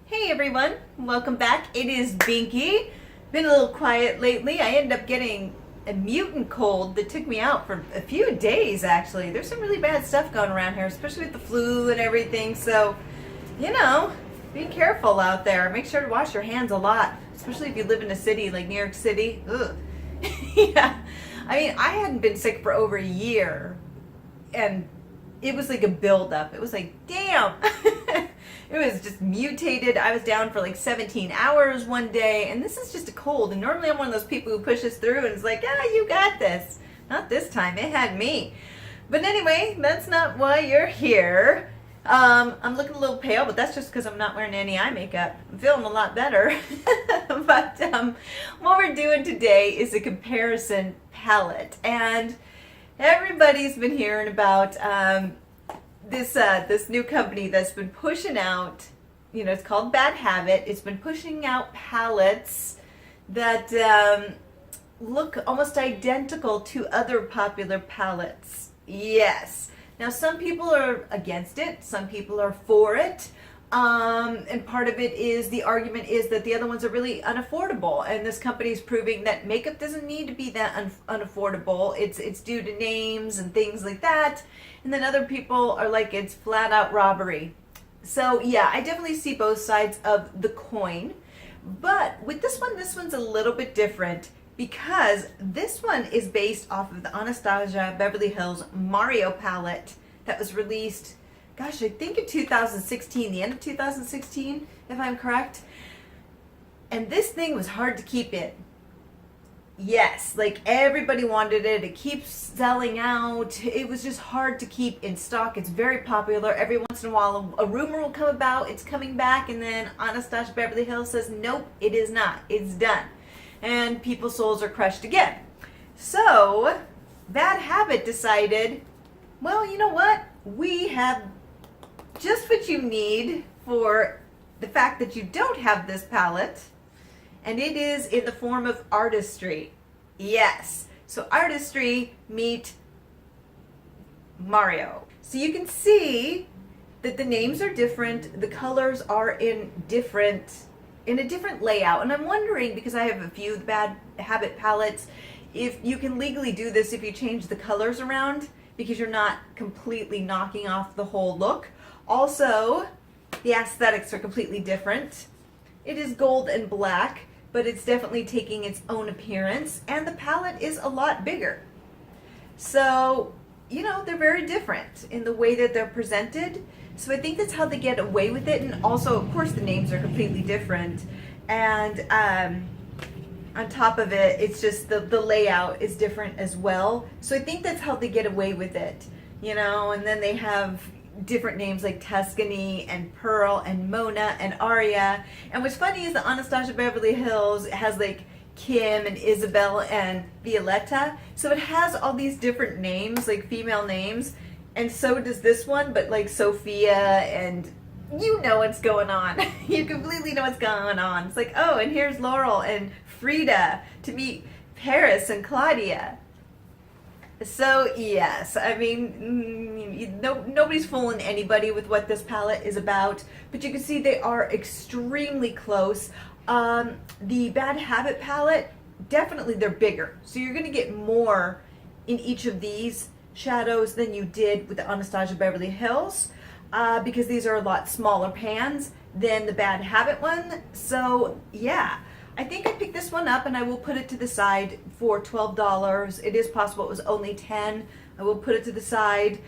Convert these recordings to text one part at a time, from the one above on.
Hey everyone, welcome back. It is Binky. Been a little quiet lately. I ended up getting a mutant cold that took me out for a few days actually. There's some really bad stuff going around here, especially with the flu and everything. So, be careful out there. Make sure to wash your hands a lot, especially if you live in a city like New York City. Ugh. Yeah. I hadn't been sick for over a year, and it was like a buildup. It was like, damn. It was just mutated. I was down for like 17 hours one day, and this is just a cold. And normally I'm one of those people who pushes through and is like, you got this. Not this time. It had me. But anyway, that's not why you're here. I'm looking a little pale, but that's just because I'm not wearing any eye makeup. I'm feeling a lot better. But what we're doing today is a comparison palette. And everybody's been hearing about this new company that's been pushing out, it's called Bad Habit. It's been pushing out palettes that look almost identical to other popular palettes. Yes. Now some people are against it, some people are for it. And part of it is the argument is that the other ones are really unaffordable, and this company is proving that makeup doesn't need to be that unaffordable. It's due to names and things like that, and then other people are like it's flat out robbery. So yeah, I definitely see both sides of the coin, but with this one's a little bit different because this one is based off of the Anastasia Beverly Hills Mario palette that was released, gosh, I think in 2016, the end of 2016, if I'm correct. And this thing was hard to keep in. Yes, like everybody wanted it. It keeps selling out. It was just hard to keep in stock. It's very popular. Every once in a while, a rumor will come about. It's coming back, and then Anastasia Beverly Hills says, nope, it is not. It's done. And people's souls are crushed again. So, Bad Habit decided, well, you know what? We have just what you need for the fact that you don't have this palette, and it is in the form of Artistry. Yes, so Artistry meet Mario. So you can see that the names are different, the colors are in a different layout, and I'm wondering, because I have a few Bad Habit palettes, if you can legally do this if you change the colors around, because you're not completely knocking off the whole look. Also, the aesthetics are completely different. It is gold and black, but it's definitely taking its own appearance, and the palette is a lot bigger. So, they're very different in the way that they're presented. So I think that's how they get away with it. And also, of course, the names are completely different. And on top of it, it's just the layout is different as well. So I think that's how they get away with it, and then they have different names like Tuscany and Pearl and Mona and Aria. And what's funny is the Anastasia Beverly Hills has like Kim and Isabel and Violetta. So it has all these different names, like female names. And so does this one, but like Sophia, and you know what's going on. You completely know what's going on. It's like, oh, and here's Laurel and Frida to meet Paris and Claudia. So yes, nobody's fooling anybody with what this palette is about, but you can see they are extremely close. The Bad Habit palette, definitely they're bigger, so you're going to get more in each of these shadows than you did with the Anastasia Beverly Hills, because these are a lot smaller pans than the Bad Habit one. So yeah, I think I picked this one up, and I will put it to the side for $12. It is possible it was only $10. I will put it to the side.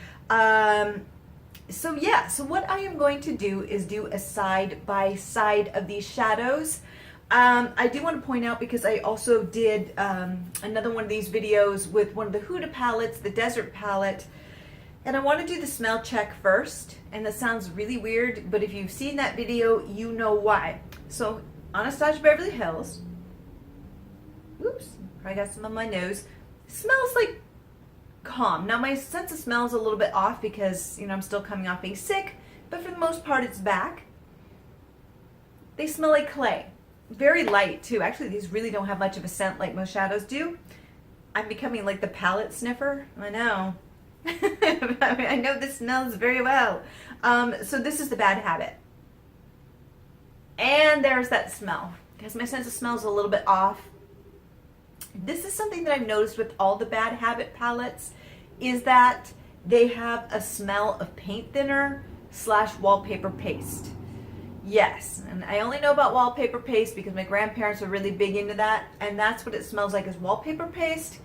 So yeah, so what I am going to do is do a side by side of these shadows. I do want to point out, because I also did another one of these videos with one of the Huda palettes, the Desert palette, and I want to do the smell check first. And that sounds really weird, but if you've seen that video, you know why. So Anastasia Beverly Hills, oops, I got some on my nose, smells like calm. Now my sense of smell is a little bit off because I'm still coming off being sick, but for the most part it's back. They smell like clay. Very light too. Actually, these really don't have much of a scent like most shadows do. I'm becoming like the palette sniffer. I know. I know this smells very well. So this is the Bad Habit. And there's that smell, because my sense of smell is a little bit off. This is something that I've noticed with all the Bad Habit palettes, is that they have a smell of paint thinner / wallpaper paste. Yes, and I only know about wallpaper paste because my grandparents were really big into that, and that's what it smells like, is wallpaper paste.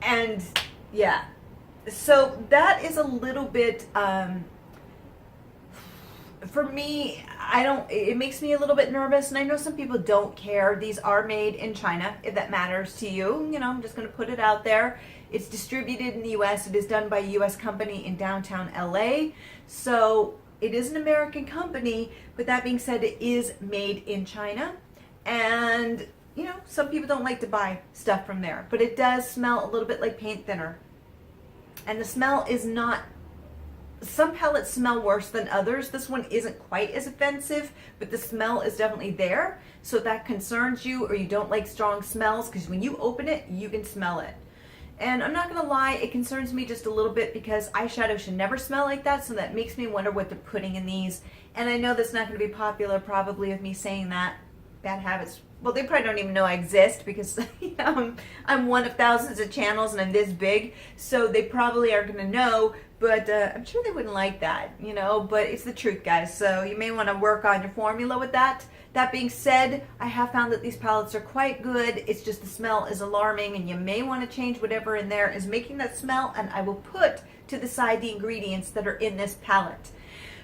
And yeah, so that is a little bit, for me, it makes me a little bit nervous, and I know some people don't care. These are made in China, if that matters to you. You know, I'm just going to put it out there. It's distributed in the U.S. It is done by a U.S. company in downtown L.A. So it is an American company, but that being said, it is made in China. And, you know, some people don't like to buy stuff from there, but it does smell a little bit like paint thinner. And the smell is not, some palettes smell worse than others. This one isn't quite as offensive, but the smell is definitely there. So if that concerns you, or you don't like strong smells, because when you open it, you can smell it. And I'm not going to lie, it concerns me just a little bit because eyeshadow should never smell like that, so that makes me wonder what they're putting in these. And I know that's not going to be popular probably with me saying that. Bad habits, well, they probably don't even know I exist because you know, I'm one of thousands of channels and I'm this big, so they probably are going to know, but I'm sure they wouldn't like that, you know, but it's the truth, guys, so you may want to work on your formula with that. That being said, I have found that these palettes are quite good. It's just the smell is alarming, and you may want to change whatever in there is making that smell, and I will put to the side the ingredients that are in this palette.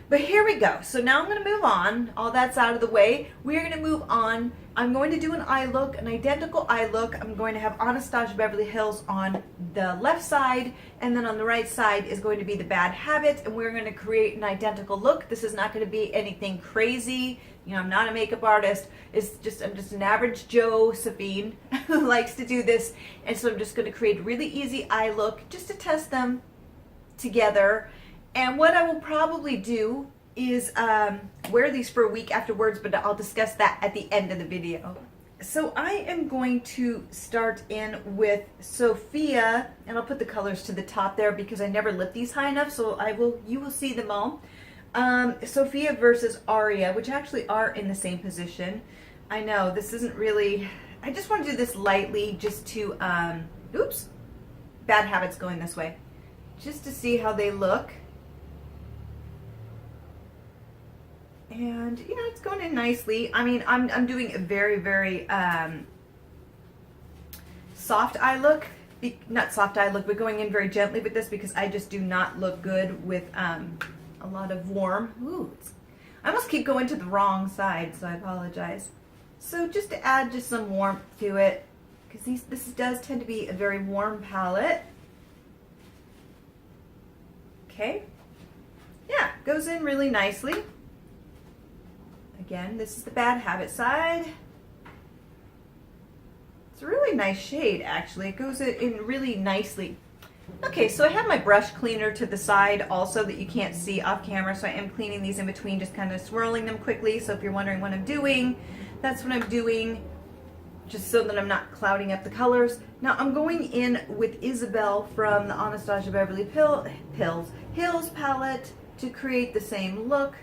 But here we go. So now I'm going to move on. All that's out of the way. We're going to move on. I'm going to do an eye look, an identical eye look. I'm going to have Anastasia Beverly Hills on the left side, and then on the right side is going to be the Bad Habit, and we're going to create an identical look. This is not going to be anything crazy. You know, I'm not a makeup artist. I'm just an average Josephine who likes to do this, and so I'm just going to create a really easy eye look just to test them together. And what I will probably do is wear these for a week afterwards, but I'll discuss that at the end of the video. So I am going to start in with Sophia, and I'll put the colors to the top there because I never lit these high enough, so you will see them all. Sophia versus Aria, which actually are in the same position. I know, this isn't really, I just want to do this lightly just to, oops, Bad Habits going this way, just to see how they look. And, you know, it's going in nicely. I mean, I'm doing a very, very soft eye look. Not soft eye look, but going in very gently with this because I just do not look good with a lot of warm. Ooh, I almost keep going to the wrong side, so I apologize. So just to add just some warmth to it, because this does tend to be a very warm palette. Okay. Yeah, goes in really nicely. Again, this is the Bad Habit side. It's a really nice shade, actually. It goes in really nicely. Okay, so I have my brush cleaner to the side also that you can't see off camera, so I am cleaning these in between, just kind of swirling them quickly. So if you're wondering what I'm doing, that's what I'm doing, just so that I'm not clouding up the colors. Now I'm going in with Isabel from the Anastasia Beverly Hills palette to create the same look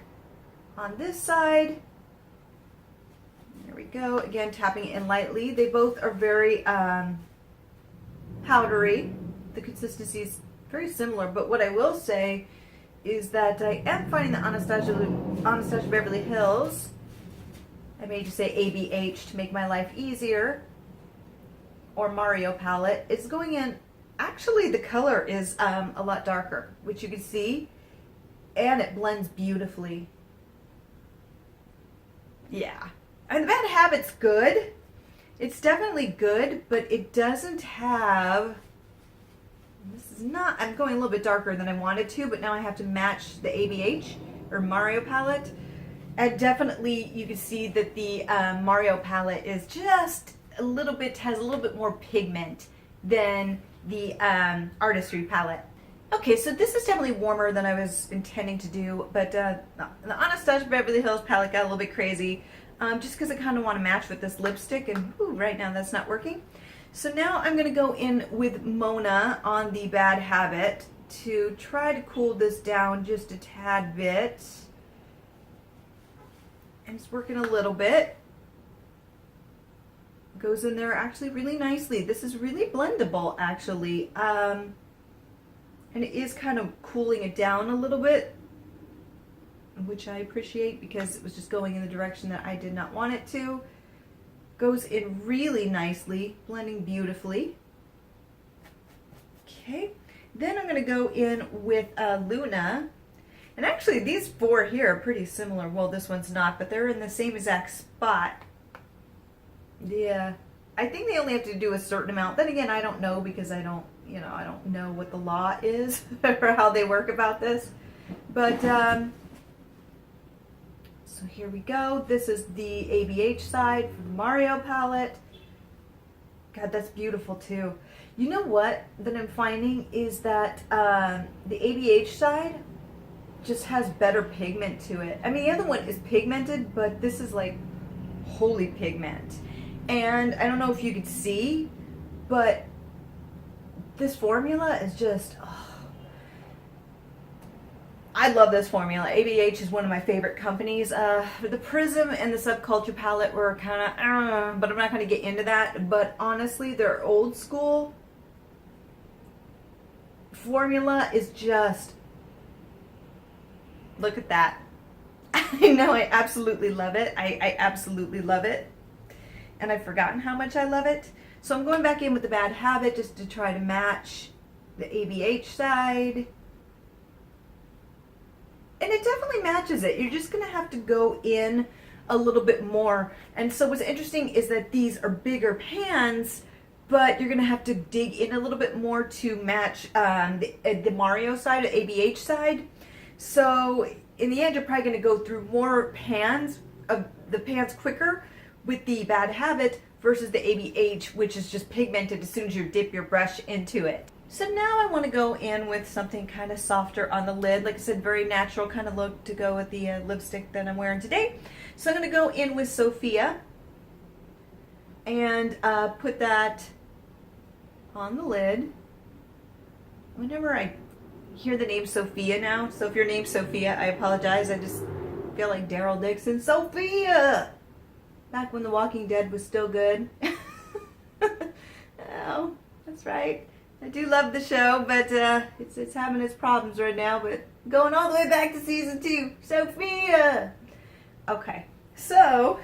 on this side. There we go. Again, tapping it in lightly. They both are very powdery. The consistency is very similar, but what I will say is that I am finding that Anastasia Beverly Hills, I may just say ABH to make my life easier, or Mario palette, is going in, actually the color is a lot darker, which you can see, and it blends beautifully. Yeah. And the Bad Habit's good. It's definitely good, but it doesn't have, this is not, I'm going a little bit darker than I wanted to, but now I have to match the ABH or Mario palette. And definitely you can see that the Mario palette is just a little bit, has a little bit more pigment than the Artistry palette. Okay, so this is definitely warmer than I was intending to do, but the Anastasia Beverly Hills palette got a little bit crazy, just because I kind of want to match with this lipstick, and right now that's not working. So now I'm going to go in with Mona on the Bad Habit to try to cool this down just a tad bit. and it's working a little bit. Goes in there actually really nicely. This is really blendable actually. And it is kind of cooling it down a little bit, which I appreciate because it was just going in the direction that I did not want it to. Goes in really nicely, blending beautifully. Okay, then I'm going to go in with Luna. And actually these four here are pretty similar. Well, this one's not, but they're in the same exact spot. Yeah, I think they only have to do a certain amount. Then again, I don't know because I don't know what the law is or how they work about this. But, so here we go. This is the ABH side for the Mario palette. God, that's beautiful too. You know what that I'm finding is that the ABH side just has better pigment to it. I mean, the other one is pigmented, but this is like holy pigment. And I don't know if you could see, but this formula is just, oh, I love this formula. ABH is one of my favorite companies. The Prism and the Subculture palette were kind of, but I'm not going to get into that. But honestly, their old school formula is just, look at that. I know, I absolutely love it. I absolutely love it. And I've forgotten how much I love it. So I'm going back in with the Bad Habit just to try to match the ABH side. And it definitely matches it. You're just going to have to go in a little bit more. And so what's interesting is that these are bigger pans, but you're going to have to dig in a little bit more to match the Mario side, the ABH side. So in the end, you're probably going to go through more pans, the pans quicker with the Bad Habit versus the ABH, which is just pigmented as soon as you dip your brush into it. So now I want to go in with something kind of softer on the lid. Like I said, very natural kind of look to go with the lipstick that I'm wearing today. So I'm going to go in with Sophia and put that on the lid. Whenever I hear the name Sophia now, so if your name's Sophia, I apologize. I just feel like Daryl Dixon. Sophia! Back when The Walking Dead was still good. Oh, that's right. I do love the show, but it's having its problems right now. But going all the way back to season 2, Sophia. Okay, so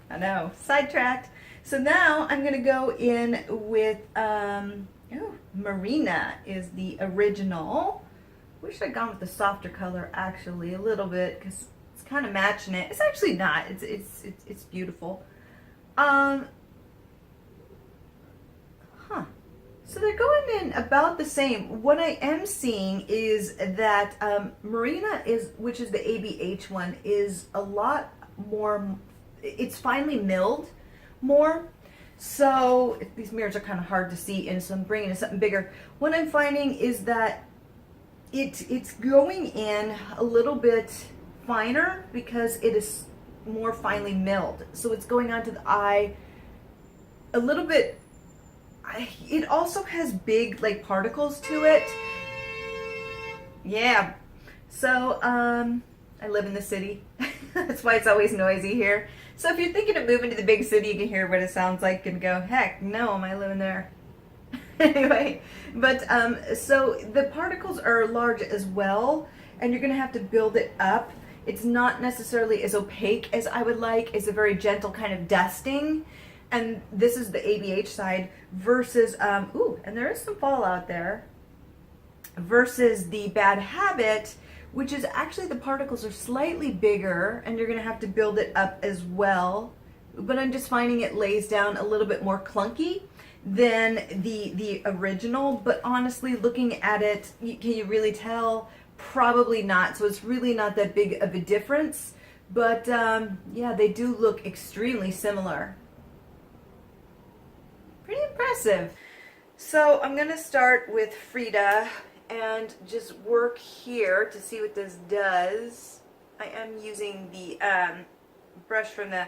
I know, sidetracked. So now I'm gonna go in with Marina is the original. Wish I'd gone with the softer color actually a little bit because it's kind of matching it. It's actually not. It's beautiful. So they're going in about the same. What I am seeing is that Marina which is the ABH one, is a lot more. It's finely milled more. So these mirrors are kind of hard to see in, so I'm bringing in something bigger. What I'm finding is that it's going in a little bit finer because it is more finely milled. So it's going onto the eye a little bit. It also has big like particles to it. Yeah. So I live in the city. That's why it's always noisy here. So if you're thinking of moving to the big city, you can hear what it sounds like and go, heck no, am I living there? Anyway, but so the particles are large as well, and you're going to have to build it up. It's not necessarily as opaque as I would like. It's a very gentle kind of dusting. And this is the ABH side versus, ooh, and there is some fallout there, versus the Bad Habit, which is actually the particles are slightly bigger and you're going to have to build it up as well. But I'm just finding it lays down a little bit more clunky than the original. But honestly, looking at it, can you really tell? Probably not. So it's really not that big of a difference. But yeah, they do look extremely similar. Pretty impressive. So I'm going to start with Frida and just work here to see what this does. I am using the brush from the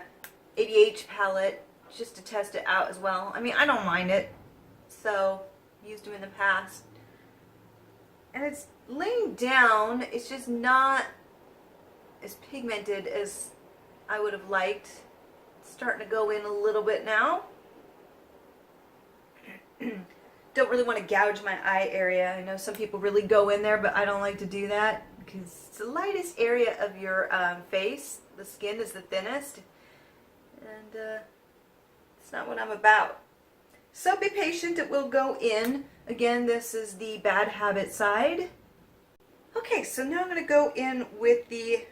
ABH palette just to test it out as well. I mean, I don't mind it. So, used them in the past. And it's laying down, it's just not as pigmented as I would have liked. It's starting to go in a little bit now. Don't really want to gouge my eye area. I know some people really go in there, but I don't like to do that because it's the lightest area of your face. The skin is the thinnest, and it's not what I'm about. So be patient, it will go in. Again, this is the bad habit side. Okay, so now I'm going to go in with the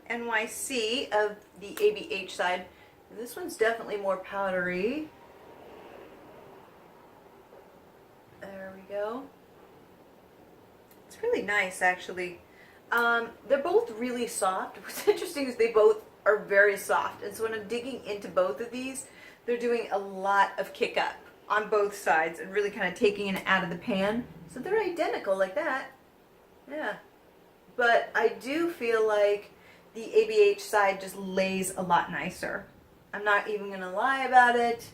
NYC of the ABH side. This one's definitely more powdery. There we go. It's really nice, actually. They're both really soft. What's interesting is they both are very soft. And so when I'm digging into both of these, they're doing a lot of kick up on both sides and really kind of taking it out of the pan. So they're identical like that. Yeah. But I do feel like the ABH side just lays a lot nicer. I'm not even going to lie about it.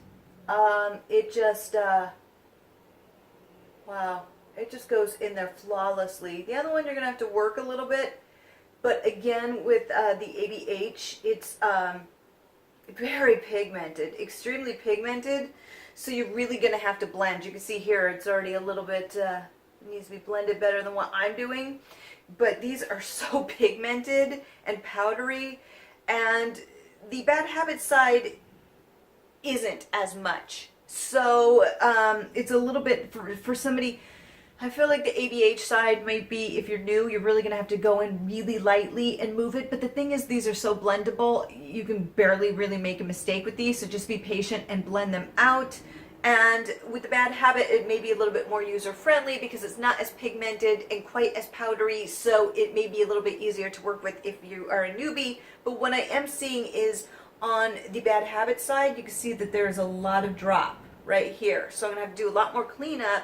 It just, wow, it just goes in there flawlessly. The other one you're going to have to work a little bit. But again, with the ABH, it's very pigmented, extremely pigmented. So you're really going to have to blend. You can see here it's already a little bit, needs to be blended better than what I'm doing. But these are so pigmented and powdery. And the bad habit side isn't as much. So it's a little bit, for somebody, I feel like the ABH side might be, if you're new, you're really going to have to go in really lightly and move it. But the thing is, these are so blendable, you can barely really make a mistake with these. So just be patient and blend them out. And with the bad habit, it may be a little bit more user-friendly because it's not as pigmented and quite as powdery. So it may be a little bit easier to work with if you are a newbie. But what I am seeing is on the bad habit side, you can see that there's a lot of drop right here. So I'm going to have to do a lot more cleanup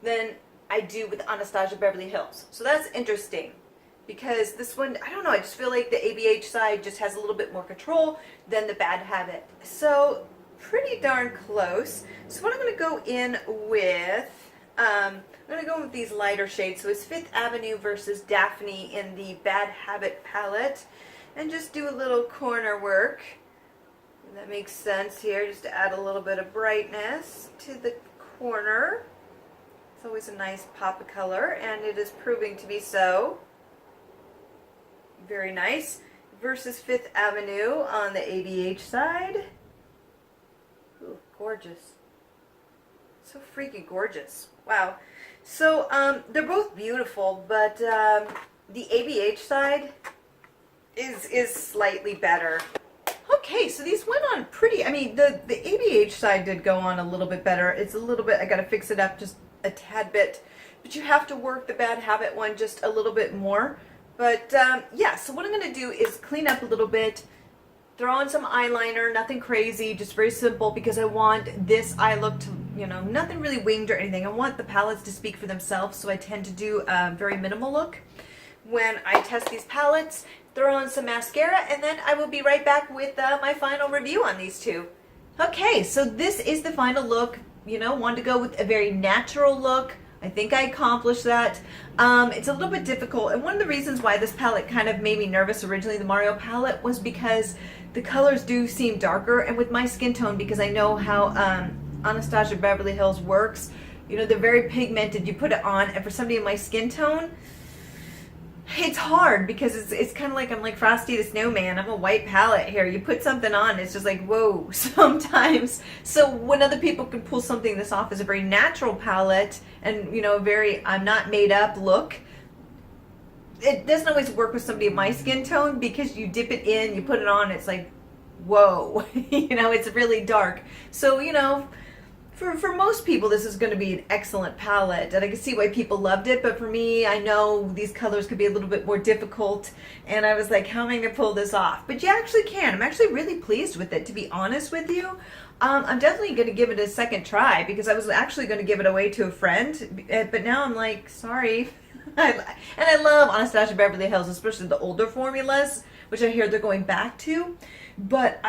than I do with Anastasia Beverly Hills. So that's interesting because this one, I don't know, I just feel like the ABH side just has a little bit more control than the bad habit. So pretty darn close. So what I'm going to go in with, I'm going to go with these lighter shades. So it's Fifth Avenue versus Daphne in the Bad Habit palette. And just do a little corner work. And that makes sense here, just to add a little bit of brightness to the corner. It's always a nice pop of color, and it is proving to be so. Very nice. Versus Fifth Avenue on the ABH side. Ooh, gorgeous. So freaking gorgeous. Wow. So they're both beautiful, but the ABH side is slightly better. Okay, so these went on pretty, I mean, the ABH side did go on a little bit better. It's a little bit, I got to fix it up just a tad bit, but you have to work the bad habit one just a little bit more. But yeah, so what I'm going to do is clean up a little bit, throw in some eyeliner, nothing crazy, just very simple, because I want this eye look to, you know, nothing really winged or anything. I want the palettes to speak for themselves, so I tend to do a very minimal look when I test these palettes. Throw on some mascara, and then I will be right back with my final review on these two. Okay, so this is the final look. You know, wanted to go with a very natural look. I think I accomplished that. It's a little bit difficult, and one of the reasons why this palette kind of made me nervous originally, the Mario palette, was because the colors do seem darker, and with my skin tone, because I know how Anastasia Beverly Hills works, you know, they're very pigmented. You put it on, and for somebody in my skin tone, it's hard because it's kind of like I'm like Frosty the Snowman. I'm a white palette here. You put something on, it's just like, whoa, sometimes. So when other people can pull something this off as a very natural palette and, you know, very I'm not made up look, it doesn't always work with somebody of my skin tone because you dip it in, you put it on, it's like, whoa, you know, it's really dark. So, you know, for most people, this is going to be an excellent palette, and I can see why people loved it, but for me, I know these colors could be a little bit more difficult, and I was like, how am I going to pull this off? But you actually can. I'm actually really pleased with it, to be honest with you. I'm definitely going to give it a second try, because I was actually going to give it away to a friend, but now I'm like, sorry. And I love Anastasia Beverly Hills, especially the older formulas, which I hear they're going back to, but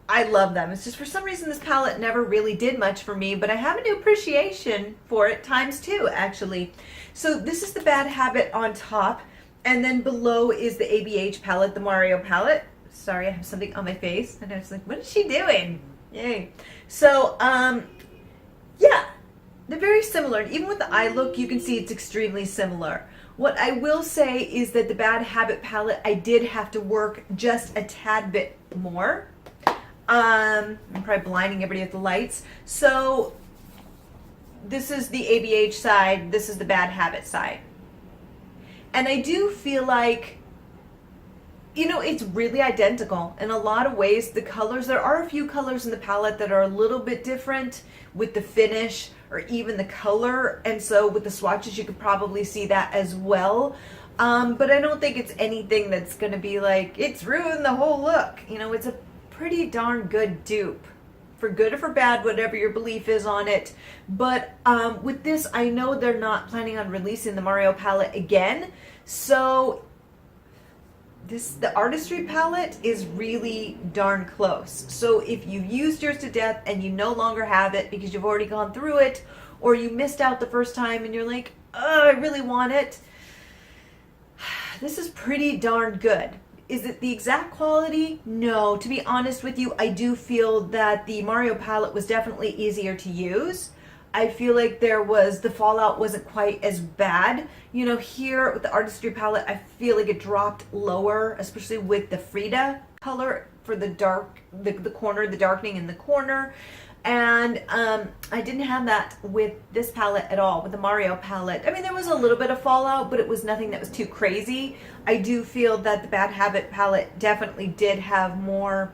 I love them. It's just for some reason this palette never really did much for me, but I have a new appreciation for it ×2 actually. So this is the Bad Habit on top, and then below is the ABH palette, the Mario palette. Sorry, I have something on my face. And I was like, what is she doing? Yay. So, yeah, they're very similar. And even with the eye look, you can see it's extremely similar. What I will say is that the Bad Habit palette, I did have to work just a tad bit more. I'm probably blinding everybody with the lights. So this is the ABH side, this is the Bad Habit side. And I do feel like, you know, it's really identical in a lot of ways. The colors, there are a few colors in the palette that are a little bit different with the finish or even the color. And so with the swatches, you could probably see that as well. But I don't think it's anything that's going to be like, it's ruined the whole look. You know, it's a pretty darn good dupe. For good or for bad, whatever your belief is on it. But with this, I know they're not planning on releasing the Mario palette again. So the Artistry palette is really darn close. So if you used yours to death and you no longer have it because you've already gone through it, or you missed out the first time and you're like, oh, I really want it, this is pretty darn good. Is it the exact quality? No. To be honest with you, I do feel that the Mario palette was definitely easier to use. I feel like the fallout wasn't quite as bad. You know, here with the Artistry palette, I feel like it dropped lower, especially with the Frida color for the corner, the darkening in the corner. And I didn't have that with this palette at all, with the Mario palette. I mean, there was a little bit of fallout, but it was nothing that was too crazy. I do feel that the Bad Habit palette definitely did have more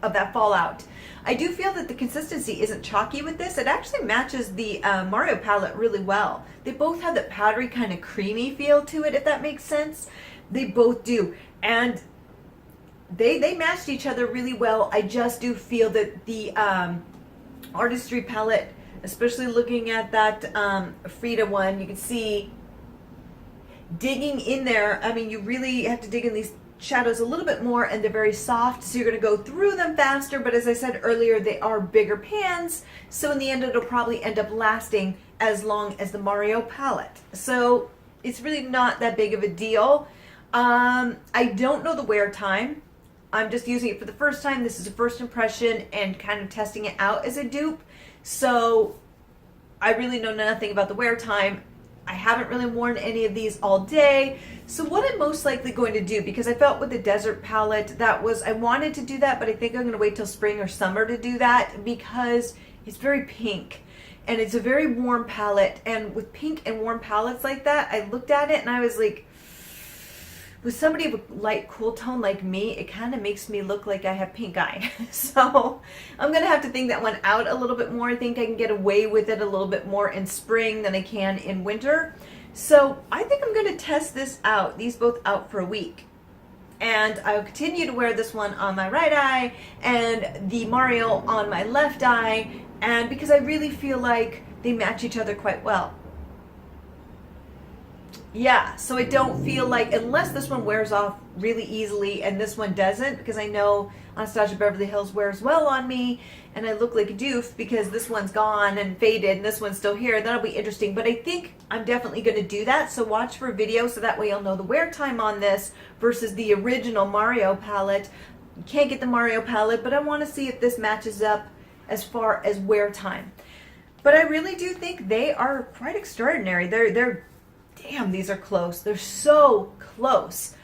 of that fallout. I do feel that the consistency isn't chalky with this. It actually matches the Mario palette really well. They both have that powdery kind of creamy feel to it, if that makes sense. They both do. And they matched each other really well. I just do feel that the Artistry palette, especially looking at that Frida one, you can see digging in there. I mean, you really have to dig in these shadows a little bit more, and they're very soft, so you're going to go through them faster. But as I said earlier, they are bigger pans, so in the end it'll probably end up lasting as long as the Mario palette. So it's really not that big of a deal. I don't know the wear time. I'm just using it for the first time. This is a first impression and kind of testing it out as a dupe. So I really know nothing about the wear time. I haven't really worn any of these all day. So what I'm most likely going to do, because I felt with the Desert palette, I wanted to do that, but I think I'm going to wait till spring or summer to do that because it's very pink. And it's a very warm palette. And with pink and warm palettes like that, I looked at it and I was like, with somebody with light cool tone like me, it kind of makes me look like I have pink eye. So I'm going to have to think that one out a little bit more. I think I can get away with it a little bit more in spring than I can in winter. So I think I'm going to test this out, these both out for a week. And I'll continue to wear this one on my right eye and the Mario on my left eye. And because I really feel like they match each other quite well. Yeah, so I don't feel like, unless this one wears off really easily and this one doesn't, because I know Anastasia Beverly Hills wears well on me and I look like a doof because this one's gone and faded and this one's still here, that'll be interesting. But I think I'm definitely going to do that, so watch for a video so that way you'll know the wear time on this versus the original Mario palette. You can't get the Mario palette, but I want to see if this matches up as far as wear time. But I really do think they are quite extraordinary. Damn, these are close. They're so close.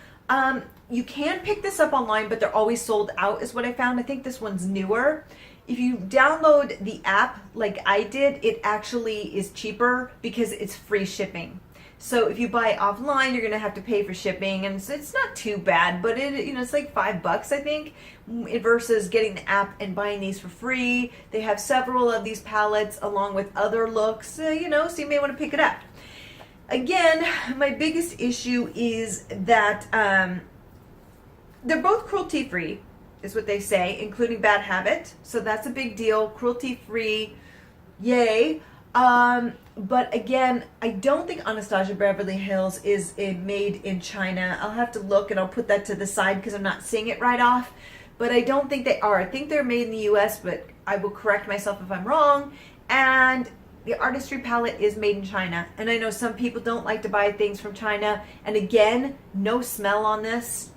You can pick this up online, but they're always sold out is what I found. I think this one's newer. If you download the app like I did, it actually is cheaper because it's free shipping. So if you buy offline, you're going to have to pay for shipping, and it's not too bad, but it's like $5, I think, versus getting the app and buying these for free. They have several of these palettes along with other looks, so you may want to pick it up. Again, my biggest issue is that they're both cruelty-free, is what they say, including Bad Habit. So that's a big deal. Cruelty-free, yay. But again, I don't think Anastasia Beverly Hills is made in China. I'll have to look and I'll put that to the side because I'm not seeing it right off. But I don't think they are. I think they're made in the US, but I will correct myself if I'm wrong. And the Artistry palette is made in China, and I know some people don't like to buy things from China. And again, no smell on this.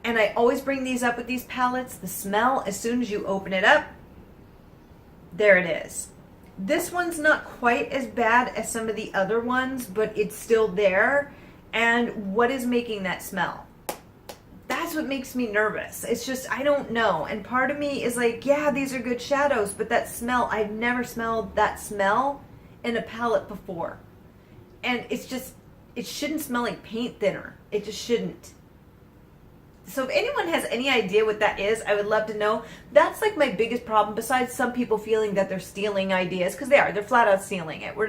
And I always bring these up with these palettes. The smell, as soon as you open it up, there it is. This one's not quite as bad as some of the other ones, but it's still there. And what is making that smell? That's what makes me nervous. It's just, I don't know. And part of me is like, yeah, these are good shadows, but that smell, I've never smelled that smell in a palette before. And it's just, it shouldn't smell like paint thinner. It just shouldn't. So if anyone has any idea what that is, I would love to know. That's like my biggest problem, besides some people feeling that they're stealing ideas, because they're flat out stealing it. We're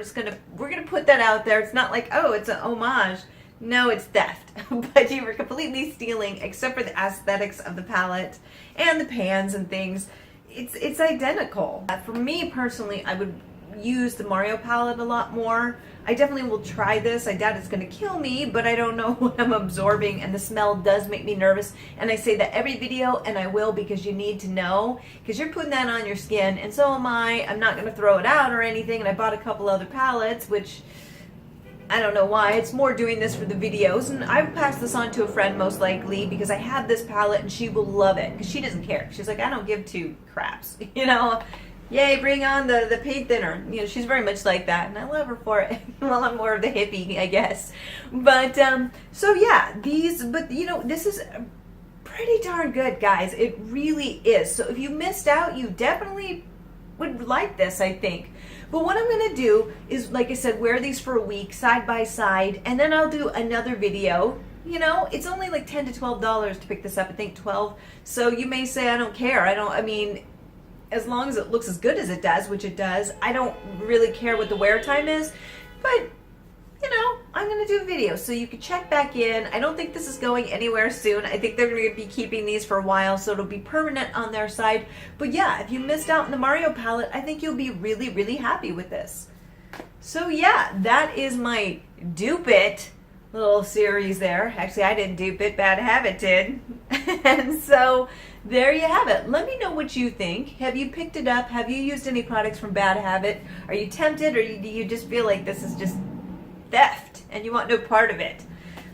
gonna put that out there. It's not like, oh, it's an homage. No, it's theft. But you were completely stealing, except for the aesthetics of the palette and the pans and things. It's identical. For me personally, I would use the Mario palette a lot more. I definitely will try this. I doubt it's going to kill me, but I don't know what I'm absorbing, and the smell does make me nervous. And I say that every video, and I will, because you need to know, because you're putting that on your skin, and so am I. I'm not going to throw it out or anything, and I bought a couple other palettes, which I don't know why. It's more doing this for the videos, and I would pass this on to a friend most likely, because I have this palette and she will love it, because she doesn't care. She's like, I don't give two craps, you know. Yay, bring on the paint thinner. You know, she's very much like that, and I love her for it. Well, I'm more of the hippie, I guess. But, so yeah, but you know, this is pretty darn good, guys. It really is. So if you missed out, you definitely would like this, I think. But what I'm going to do is, like I said, wear these for a week, side by side, and then I'll do another video. You know, it's only like $10 to $12 to pick this up. I think 12. So you may say, I don't care. I mean, as long as it looks as good as it does, which it does, I don't really care what the wear time is. But, you know, I'm going to do a video, so you can check back in. I don't think this is going anywhere soon. I think they're going to be keeping these for a while, so it'll be permanent on their side. But yeah, if you missed out on the Mario palette, I think you'll be really, really happy with this. So yeah, that is my Dupe It little series there. Actually, I didn't dupe it, Bad Habit did. And so there you have it. Let me know what you think. Have you picked it up? Have you used any products from Bad Habit? Are you tempted, or do you just feel like this is just theft and you want no part of it?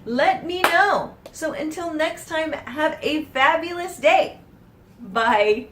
Let me know. So until next time, have a fabulous day. Bye.